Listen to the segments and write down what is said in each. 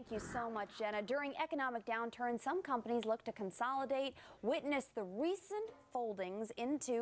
Thank you so much, Jenna. During economic downturn, some companies look to consolidate. Witness the recent foldings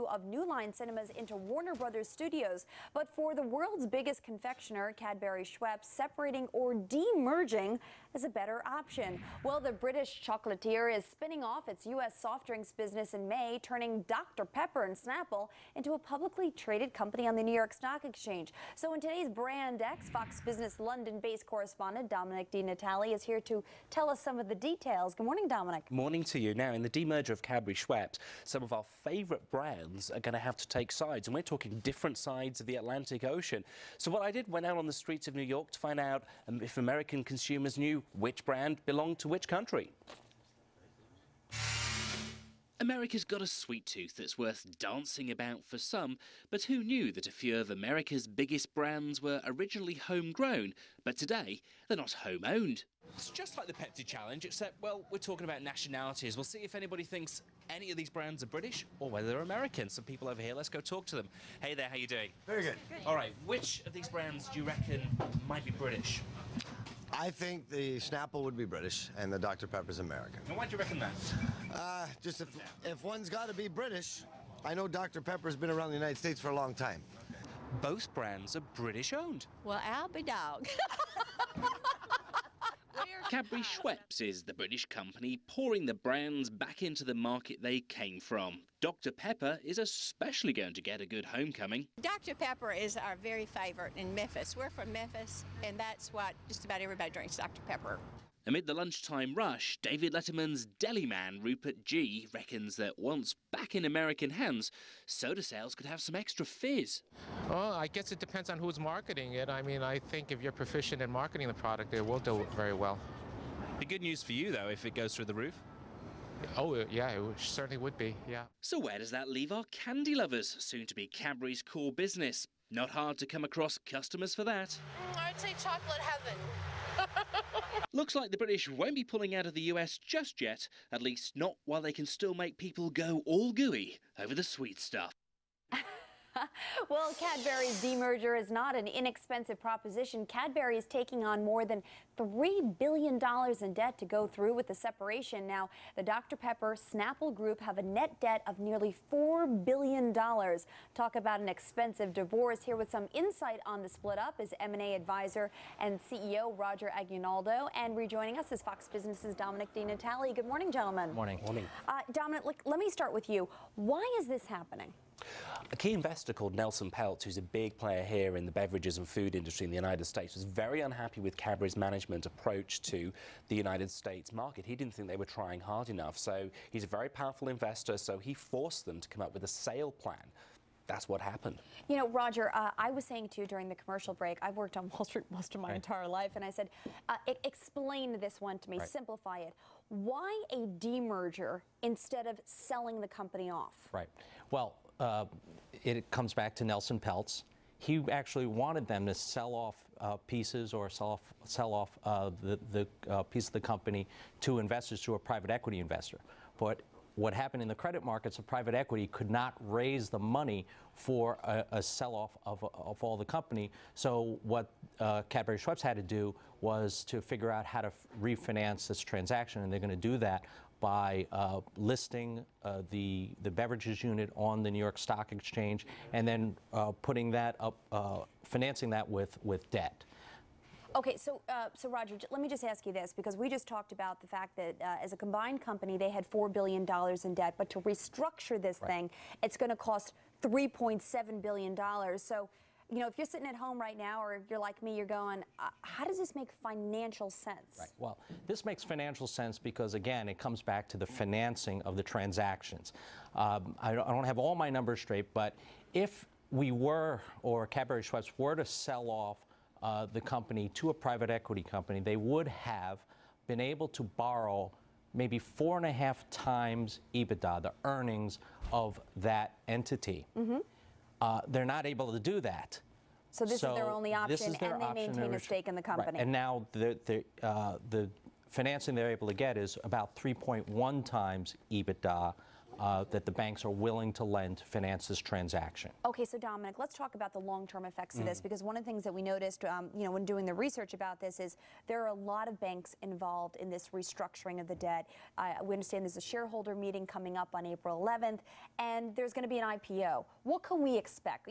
of New Line Cinemas into Warner Brothers Studios. But for the world's biggest confectioner, Cadbury Schweppes, separating or demerging is a better option. Well, the British chocolatier is spinning off its U.S. soft drinks business in May, turning Dr. Pepper and Snapple into a publicly traded company on the New York Stock Exchange. So in today's Brand X, Fox Business London-based correspondent Dominick Di-Natalie is here to tell us some of the details. Good morning, Dominick. Morning to you. Now, in the demerger of Cadbury Schweppes, some of our favourite brands are going to have to take sides, and we're talking different sides of the Atlantic Ocean. So what I did, went out on the streets of New York to find out if American consumers knew which brand belonged to which country. America's got a sweet tooth that's worth dancing about for some, but who knew that a few of America's biggest brands were originally homegrown, but today they're not home-owned? It's just like the Pepsi Challenge, except, well, we're talking about nationalities. We'll see if anybody thinks any of these brands are British or whether they're American. Some people over here, let's go talk to them. Hey there, how you doing? Very good. All right, which of these brands do you reckon might be British? I think the Snapple would be British and the Dr. Pepper's American. And why do you reckon that? Just if one's got to be British, I know Dr. Pepper's been around the United States for a long time. Both brands are British owned. Well, I'll be dog. Cadbury Schweppes is the British company pouring the brands back into the market they came from. Dr. Pepper is especially going to get a good homecoming. Dr. Pepper is our very favorite in Memphis. We're from Memphis, and that's what just about everybody drinks, Dr. Pepper. Amid the lunchtime rush, David Letterman's deli man Rupert G reckons that once back in American hands, soda sales could have some extra fizz. Well, I guess it depends on who's marketing it. I mean, I think if you're proficient in marketing the product, it will do very well. The good news for you, though, if it goes through the roof? Oh, yeah, it certainly would be, yeah. So where does that leave our candy lovers, soon to be Cadbury's core business? Not hard to come across customers for that. I'd say chocolate heaven. Looks like the British won't be pulling out of the US just yet, at least not while they can still make people go all gooey over the sweet stuff. Well, Cadbury's demerger is not an inexpensive proposition. Cadbury is taking on more than $3 billion in debt to go through with the separation. Now, the Dr. Pepper Snapple Group have a net debt of nearly $4 billion. Talk about an expensive divorce. Here with some insight on the split up is M&A advisor and CEO Roger Aguinaldo. And rejoining us is Fox Business's Dominick Di-Natalie. Good morning, gentlemen. Morning. Morning. Dominick, let me start with you. Why is this happening? A key investor called Nelson Peltz, who's a big player here in the beverages and food industry in the United States, was very unhappy with Cadbury's management approach to the United States market. He didn't think they were trying hard enough. So he's a very powerful investor, so he forced them to come up with a sale plan. That's what happened. You know, Roger, I was saying to you during the commercial break, I've worked on Wall Street most of my entire life, and I said, explain this one to me, simplify it. Why a demerger instead of selling the company off? Right. Well, it comes back to Nelson Peltz. He actually wanted them to sell off pieces or sell off the piece of the company to investors, to a private equity investor. But what happened in the credit markets, a private equity could not raise the money for a sell-off of all the company. So what Cadbury Schweppes had to do was to figure out how to refinance this transaction, and they're going to do that by listing the beverages unit on the New York Stock Exchange and then putting that up, financing that with debt. Okay, so Roger, let me just ask you this, because we just talked about the fact that as a combined company, they had $4 billion in debt, but to restructure this thing, it's going to cost $3.7 billion. So, you know, if you're sitting at home right now, or if you're like me, you're going, how does this make financial sense? Right. Well, this makes financial sense because, again, it comes back to the financing of the transactions. I don't have all my numbers straight, but if we were, or Cadbury Schweppes were to sell off the company to a private equity company, they would have been able to borrow maybe 4.5 times EBITDA, the earnings of that entity. They're not able to do that. So this is their only option, and they maintain a stake in the company. Right. And now the financing they're able to get is about 3.1 times EBITDA that the banks are willing to lend to finance this transaction. Okay, so Dominic, let's talk about the long-term effects of this, because one of the things that we noticed, when doing the research about this, is there are a lot of banks involved in this restructuring of the debt. We understand there's a shareholder meeting coming up on April 11th, and there's going to be an IPO. What can we expect?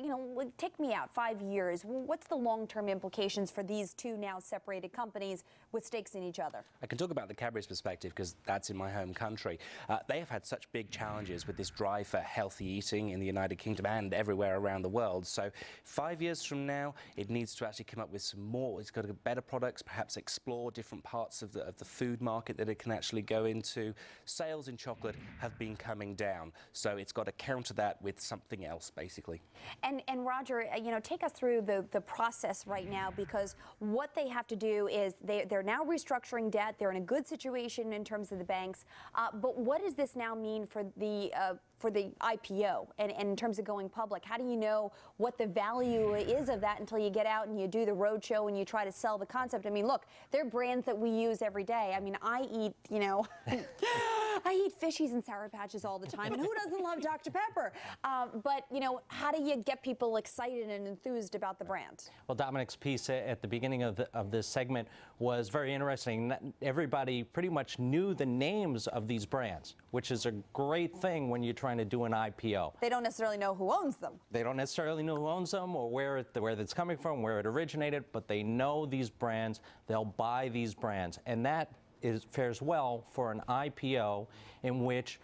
Take me out 5 years. What's the long-term implications for these two now separated companies with stakes in each other? I can talk about the Cadbury's perspective because that's in my home country. They have had such big challenges with this drive for healthy eating in the United Kingdom and everywhere around the world. So 5 years from now, it needs to actually come up with some more. It's got to get better products, perhaps explore different parts of the food market that it can actually go into. Sales in chocolate have been coming down, so it's got to counter that with something else, basically. And Roger, take us through the process right now, because what they have to do is they're now restructuring debt. They're in a good situation in terms of the banks, but what does this now mean for the IPO and in terms of going public? How do you know what the value is of that until you get out and you do the roadshow and you try to sell the concept? I mean, look, they're brands that we use every day. I mean, I eat, I eat fishies and Sour Patches all the time, and who doesn't love Dr. Pepper? But, how do you get people excited and enthused about the brand? Well, Dominick's piece at the beginning of this segment was very interesting. Everybody pretty much knew the names of these brands, which is a great thing when you're trying to do an IPO. They don't necessarily know who owns them. They don't necessarily know who owns them or where it's coming from, where it originated, but they know these brands. They'll buy these brands, and that fares well for an IPO in which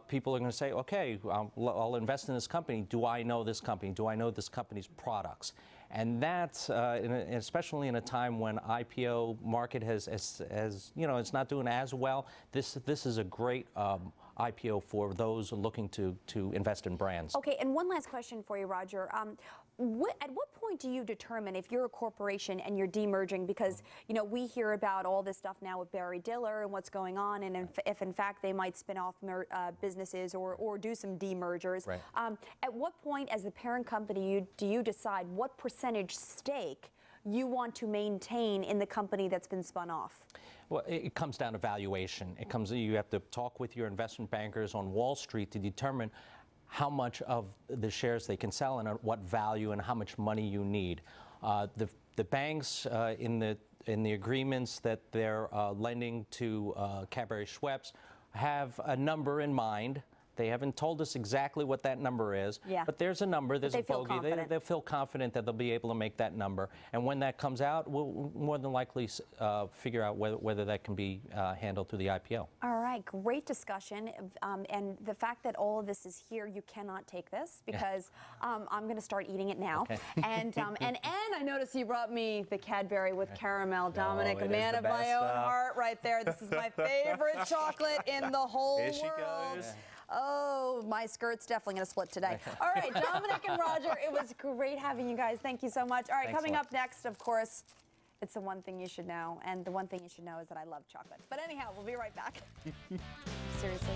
people are going to say, okay, I'll invest in this company. Do I know this company? Do I know this company's products? And that's, especially in a time when IPO market has it's not doing as well, this is a great IPO for those looking to invest in brands. Okay, and one last question for you, Roger. At what point do you determine if you're a corporation and you're demerging? Because, we hear about all this stuff now with Barry Diller and what's going on, and if in fact they might spin off businesses or do some demergers. Right. At what point, as the parent company, do you decide what percentage stake you want to maintain in the company that's been spun off? Well, it comes down to valuation. You have to talk with your investment bankers on Wall Street to determine how much of the shares they can sell and at what value and how much money you need. The banks in the agreements that they're lending to Cadbury Schweppes have a number in mind. They haven't told us exactly what that number is, but there's a number, there's a bogey. They'll feel confident that they'll be able to make that number. And when that comes out, we'll more than likely figure out whether that can be handled through the IPO. All right, great discussion. And the fact that all of this is here, you cannot take this, because I'm going to start eating it now. Okay. And I noticed you brought me the Cadbury with caramel. Dominic, a man of my own heart right there. This is my favorite chocolate in the whole world. Here she goes. Oh, my skirt's definitely going to split today. All right, Dominic and Roger, it was great having you guys. Thank you so much. All right, thanks coming up next, of course, it's the one thing you should know. And the one thing you should know is that I love chocolate. But anyhow, we'll be right back. Seriously.